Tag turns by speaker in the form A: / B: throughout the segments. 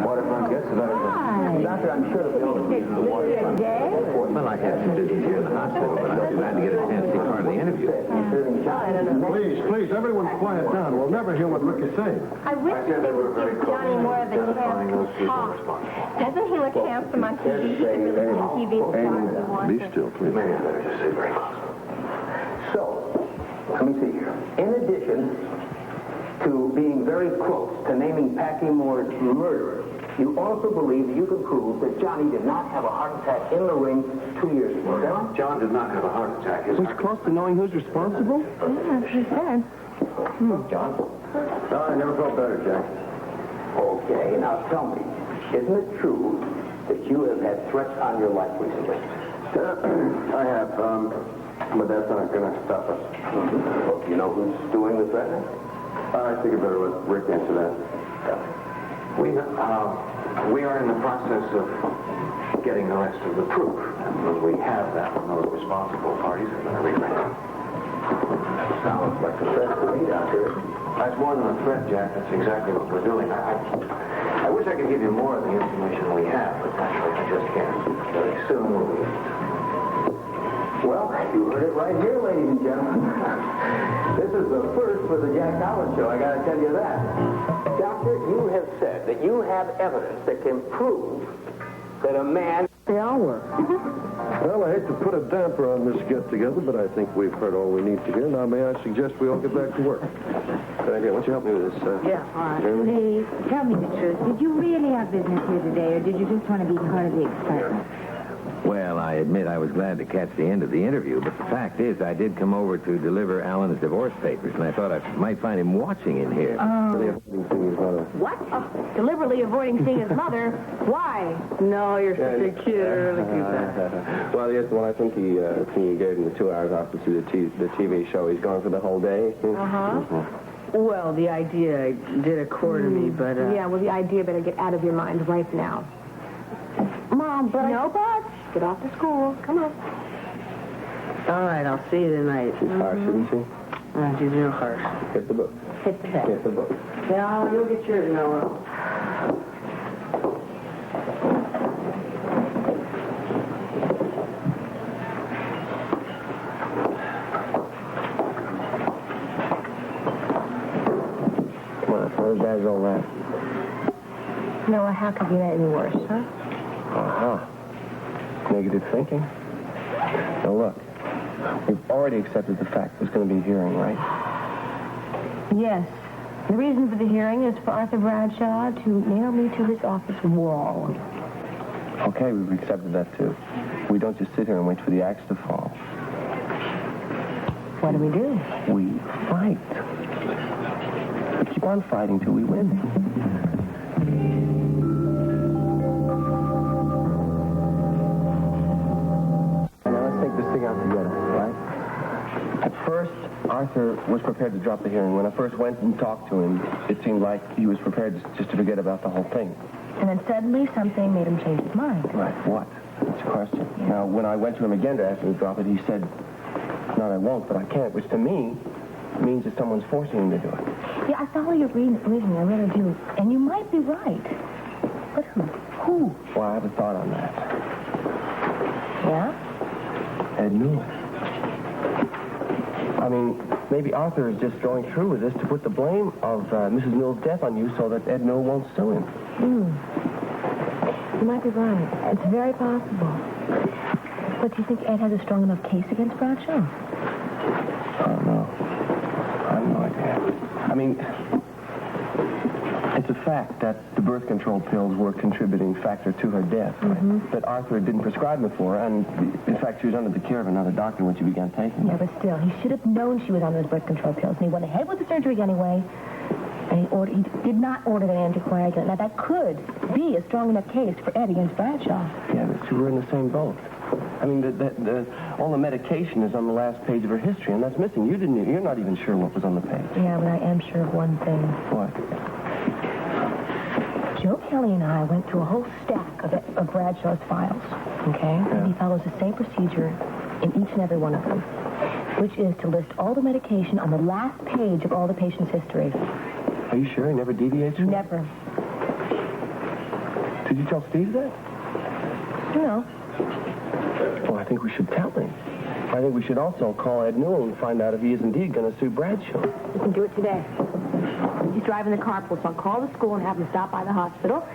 A: waterfront gets better.
B: Doctor, I'm sure that we all agree the waterfront.
A: Well, I had some business here in the hospital, but I'm glad to get a chance to be part of the interview.
C: Please, everyone quiet down. We'll never hear what Rick is saying.
D: I wish they would give Johnny more of the chance to talk. Doesn't he look handsome on TV? He can really be TV star.
C: Be still, please.
A: Maybe I better just say very close.
B: So, let me see here. In addition to being very close to naming Packy Moore's murderer, you also believe that you can prove that Johnny did not have a heart attack in the ring 2 years ago. John?
A: John did not have a heart attack.
C: He's close to knowing who's responsible?
D: Yeah, that's what he said.
B: John?
C: No, I never felt better, Jack.
B: Okay, now tell me, isn't it true that you have had threats on your life recently?
C: I have, but that's not going to stop us.
B: Well, do you know who's doing the threatening?
C: I think I better let Rick answer that.
A: We are in the process of getting the rest of the proof. And when we have that, we'll know the responsible parties are going to regrant.
B: Sounds like a threat to me, Doctor.
A: That's more than a threat, Jack. That's exactly what we're doing. I wish I could give you more of the information we have, but naturally I just can't. Very soon we'll be.
B: Well, you heard it right here, ladies and gentlemen. This is the first for the Jack Collins show, I gotta tell you that. Doctor, you have said that you have evidence that can prove that a man...
C: The hour. Well, I hate to put a damper on this get-together, but I think we've heard all we need to hear. Now, may I suggest we all get back to work? Good idea. Why don't you help me with this?
E: Yeah, all right. Please, tell me the truth. Did you really have business here today, or did you just want to be part of the excitement?
F: Well, I admit I was glad to catch the end of the interview, but the fact is I did come over to deliver Alan's divorce papers, and I thought I might find him watching in here.
E: What? Deliberately avoiding seeing his mother? Why?
G: No, you're such a kid. Really cute.
C: Well, yes, well, I think he gave him the 2 hours off to see the TV show. He's gone for the whole day.
G: Well, the idea did occur to me, but...
D: Yeah, well, the idea better get out of your mind right now.
E: Mom, but...
D: No buts. Get off to school. Come on.
G: All right, I'll see you tonight.
C: She's harsh, isn't she?
G: She's real harsh.
C: Get the book.
E: Hit the bed.
C: Get the book.
G: Yeah, you'll get yours, Newell.
C: Come on, how bad's all that?
D: Noah, how could you make any worse, huh?
C: Uh-huh. Negative thinking. Now, look, we've already accepted the fact there's going to be a hearing, right?
D: Yes. The reason for the hearing is for Arthur Bradshaw to nail me to his office wall.
C: Okay, we've accepted that, too. We don't just sit here and wait for the axe to fall.
D: What do?
C: We fight. We keep on fighting till we win. Out together, right? At first, Arthur was prepared to drop the hearing. When I first went and talked to him, it seemed like he was prepared just to forget about the whole thing.
D: And then suddenly something made him change his mind.
C: Right, what? That's the question. Yeah. Now, when I went to him again to ask him to drop it, he said, "No, I won't, but I can't," which to me means that someone's forcing him to do it.
D: Yeah, I follow your reasoning, I really do. And you might be right. But who? Who?
C: Well, I haven't thought on that.
D: Yeah?
C: Ed Newell. I mean, maybe Arthur is just going through with this to put the blame of Mrs. Newell's death on you so that Ed Newell won't sue him.
D: You might be right. It's very possible. But do you think Ed has a strong enough case against Bradshaw?
C: I don't know. I have no idea. I mean, it's a fact that the birth control pills were a contributing factor to her death, right? That Arthur didn't prescribe them for her, and in fact, she was under the care of another doctor when she began taking them.
D: Yeah, but still, he should have known she was on those birth control pills, and he went ahead with the surgery anyway, and he did not order the anticoagulant. Now, that could be a strong enough case for Ed against Bradshaw.
C: Yeah, but we were in the same boat. I mean, all the medication is on the last page of her history, and that's missing. You're not even sure what was on the page.
D: Yeah, but I am sure of one thing.
C: What?
D: Joe Kelly and I went through a whole stack of Bradshaw's files, okay?
C: Yeah.
D: And he follows the same procedure in each and every one of them, which is to list all the medication on the last page of all the patient's history.
C: Are you sure he never deviates from it?
D: Never.
C: Did you tell Steve that?
D: No.
C: Well, I think we should tell him. I think we should also call Ed Newell and find out if he is indeed going to sue Bradshaw.
D: You can do it today. He's driving the carpool, so I'll call the school and have him stop by the hospital.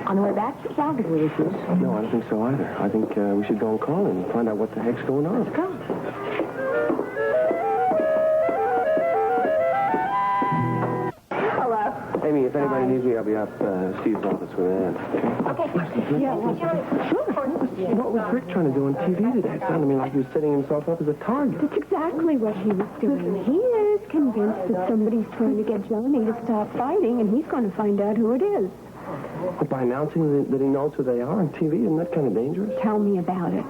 D: On the way back, I'll give you issues.
C: No, I don't think so either. I think we should go and call him and find out what the heck's going on.
D: Let's go. Hello.
C: Amy, if anybody needs me, I'll be up Steve's office with Ed.
D: Okay. Yeah, well, sure.
C: What was Rick trying to do on TV today? It sounded to me like he was setting himself up as a target.
H: That's exactly what he was doing. He is convinced that somebody's trying to get Johnny to stop fighting, and he's going to find out who it is.
C: But by announcing that he knows who they are on TV, isn't that kind of dangerous?
H: Tell me about it.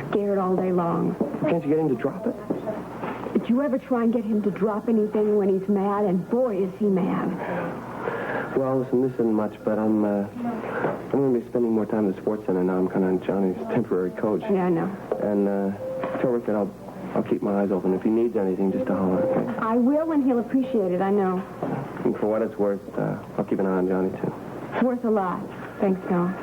H: Scared all day long.
C: Can't you get him to drop it?
H: Did you ever try and get him to drop anything when he's mad? And boy, is he mad.
C: Well, listen, this isn't much, but I'm going to be spending more time at the sports center now. I'm kind of Johnny's temporary coach.
H: Yeah, I know.
C: And tell Rick that I'll keep my eyes open. If he needs anything, just to holler, okay?
H: I will, and he'll appreciate it, I know.
C: And for what it's worth, I'll keep an eye on Johnny, too.
H: It's worth a lot. Thanks, Noah.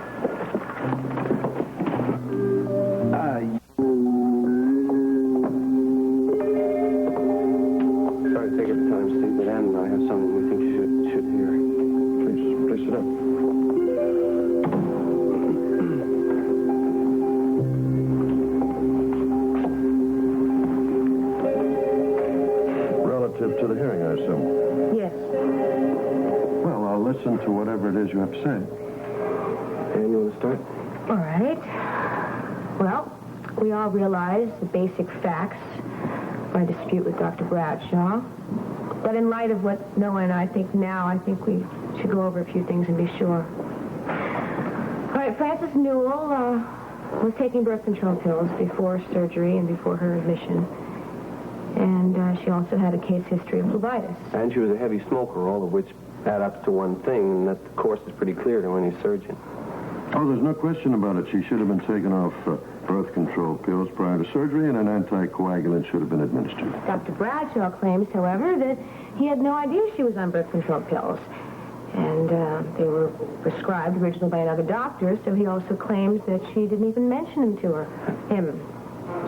C: Sorry to take up the time, Steve, but Ann and I have something we think you should hear. Please sit up.
I: Relative to the hearing, I assume.
D: Yes.
I: Well, I'll listen to whatever it is you have to say.
C: Ann, you want to start?
D: All right. Well, we all realize the basic facts of our dispute with Dr. Bradshaw. But in light of what Noah and I think now, I think we should go over a few things and be sure. All right, Frances Newell was taking birth control pills before surgery and before her admission. And she also had a case history of phlebitis.
C: And she was a heavy smoker, all of which add up to one thing, and that, of course, is pretty clear to any surgeon.
I: Oh, there's no question about it. She should have been taken off birth control pills prior to surgery, and an anticoagulant should have been administered.
D: Dr. Bradshaw claims, however, that he had no idea she was on birth control pills. And they were prescribed originally by another doctor, so he also claims that she didn't even mention them to him.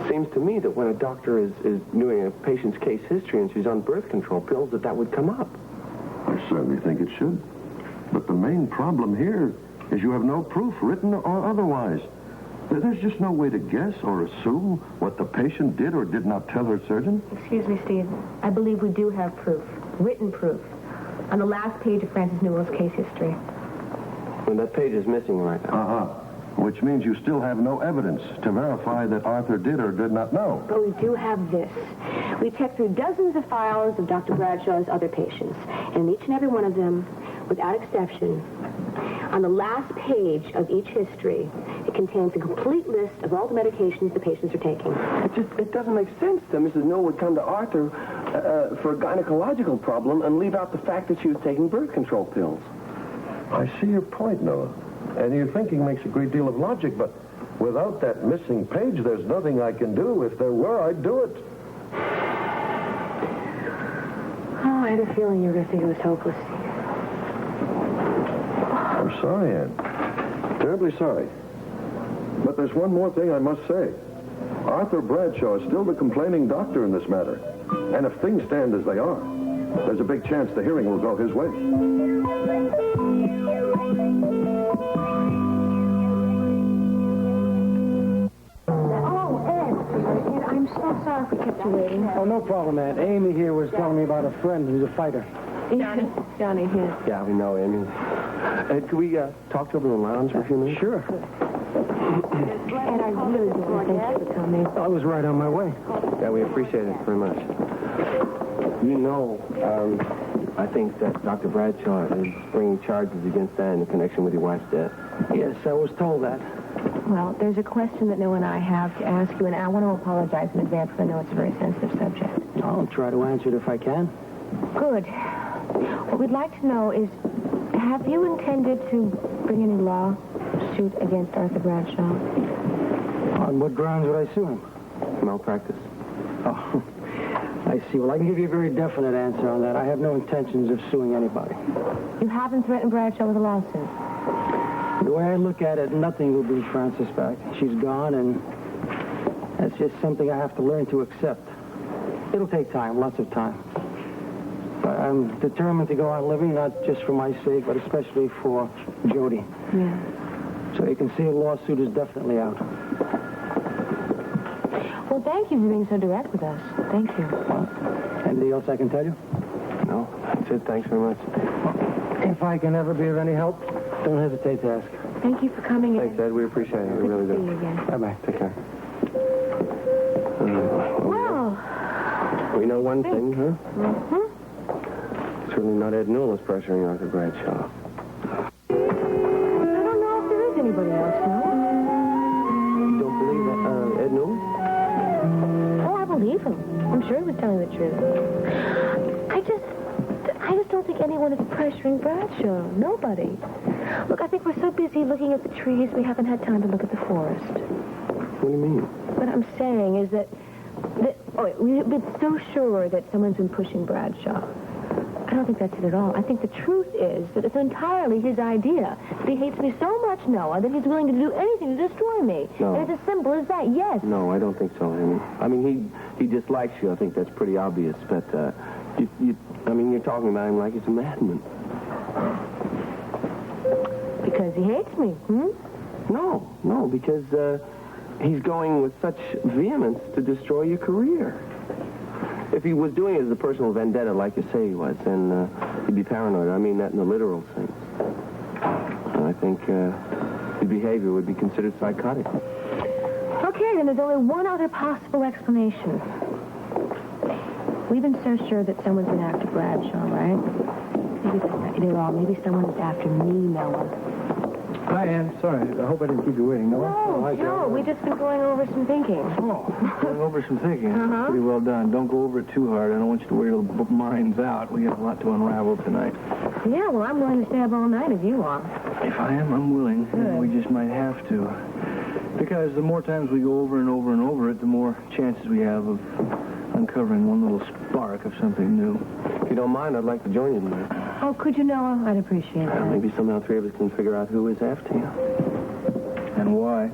C: Seems to me that when a doctor is doing a patient's case history and she's on birth control pills, that would come up.
I: I certainly think it should. But the main problem here is you have no proof, written or otherwise. There's just no way to guess or assume what the patient did or did not tell her surgeon.
D: Excuse me, Steve. I believe we do have proof, written proof, on the last page of Frances Newell's case history.
C: And that page is missing right now.
I: Uh-huh. Which means you still have no evidence to verify that Arthur did or did not know.
D: But we do have this. We checked through dozens of files of Dr. Bradshaw's other patients, and each and every one of them, without exception, on the last page of each history, it contains a complete list of all the medications the patients are taking.
C: It doesn't make sense that Mrs. Newell would come to Arthur for a gynecological problem and leave out the fact that she was taking birth control pills.
I: I see your point, Noah. And your thinking makes a great deal of logic, but without that missing page, there's nothing I can do. If there were, I'd do it.
D: Oh, I had a feeling you were going to think it was hopeless.
I: I'm sorry, Ann. Terribly sorry. But there's one more thing I must say. Arthur Bradshaw is still the complaining doctor in this matter. And if things stand as they are, there's a big chance the hearing will go his way.
H: I'm so sorry if we kept you waiting.
J: Oh, no problem, Aunt. Amy here was telling me about a friend who's a fighter.
D: Johnny, here.
C: Yeah, we know, Amy. Could we talk to her in the lounge for a few minutes?
J: Sure.
D: And I really do want to thank you for coming.
J: I was right on my way.
C: Yeah, we appreciate it very much. You know, I think that Dr. Bradshaw is bringing charges against Ann in connection with your wife's death.
J: Yes, I was told that.
D: Well, there's a question that Noah and I have to ask you, and I want to apologize in advance because I know it's a very sensitive subject.
J: I'll try to answer it if I can.
D: Good. What we'd like to know is, have you intended to bring any lawsuit against Arthur Bradshaw?
J: On what grounds would I sue him?
C: Malpractice.
J: Oh, I I see. Well, I can give you a very definite answer on that. I have no intentions of suing anybody.
D: You haven't threatened Bradshaw with a lawsuit?
J: The way I look at it, nothing will bring Frances back. She's gone, and that's just something I have to learn to accept. It'll take time, lots of time. But I'm determined to go on living, not just for my sake, but especially for Jody.
D: Yeah.
J: So you can see a lawsuit is definitely out.
D: Well, thank you for being so direct with us. Thank you.
J: Anything else I can tell you?
C: No, that's it. Thanks very much.
J: If I can ever be of any help, don't hesitate to ask.
D: Thank you for coming in.
C: Thanks, Ed. We appreciate it. We really
D: Good to
C: do.
D: see you again.
J: Bye-bye.
C: Take care.
D: Well,
C: We know one thing, huh?
D: mm-hmm.
C: Certainly not Ed Newell is pressuring Arthur Bradshaw.
D: I don't know if there is anybody else, no?
C: You don't believe Ed Newell?
D: Oh, I believe him. I'm sure he was telling the truth. I just don't think anyone is pressuring Bradshaw. Nobody. Look, I think we're so busy looking at the trees, we haven't had time to look at the forest.
C: What do you mean?
D: What I'm saying is that we've been so sure that someone's been pushing Bradshaw. I don't think that's it at all. I think the truth is that it's entirely his idea. That he hates me so much, Noah, that he's willing to do anything to destroy me.
C: No.
D: And it's as simple as that, yes.
C: No, I don't think so, Amy. I mean, he dislikes you. I think that's pretty obvious. But, you're talking about him like he's a madman.
D: Because he hates me,
C: No, because he's going with such vehemence to destroy your career. If he was doing it as a personal vendetta, like you say he was, then he'd be paranoid. I mean that in the literal sense. And I think his behavior would be considered psychotic.
D: Okay, then there's only one other possible explanation. We've been so sure that someone's been after Bradshaw, right? Maybe that's not it at all. Maybe someone's after me, Noah.
J: Hi, Ann. Sorry. I hope I didn't keep you waiting. No,
D: No, we've just been going over some thinking.
J: Oh, going over some thinking.
D: Uh-huh.
J: Pretty well done. Don't go over it too hard. I don't want you to wear your minds out. We got a lot to unravel tonight.
D: Yeah, well, I'm willing to stay up all night if you are.
J: If I am, I'm willing.
D: Good.
J: We just might have to. Because the more times we go over and over and over it, the more chances we have of uncovering one little spark of something new.
C: If you don't mind, I'd like to join you tonight.
D: Oh, could you, Noah? I'd appreciate that.
C: Maybe somehow three of us can figure out who is after you.
J: And why?